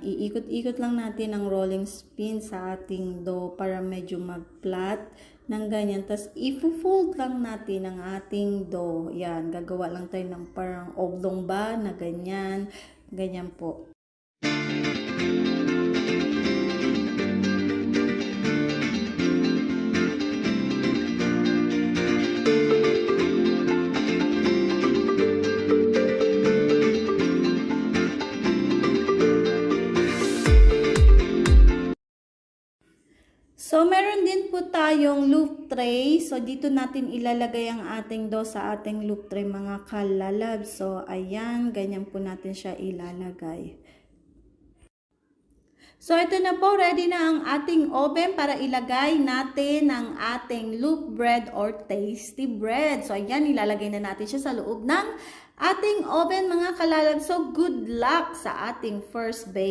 Iikot-ikot lang natin ang rolling pin sa ating dough para medyo mag-flat ng ganyan. Tapos, i-fold lang natin ang ating dough. Yan, gagawa lang tayo ng parang oblong ba na ganyan. Ganyan po. So, meron din po tayong loop tray. So, dito natin ilalagay ang ating dough sa ating loop tray, mga kalalab. So, ayan, ganyan po natin siya ilalagay. So, ito na po, ready na ang ating oven para ilagay natin ang ating loaf bread or tasty bread. So, ayan, ilalagay na natin siya sa loob ng ating oven, mga kalalab. So, good luck sa ating first bake.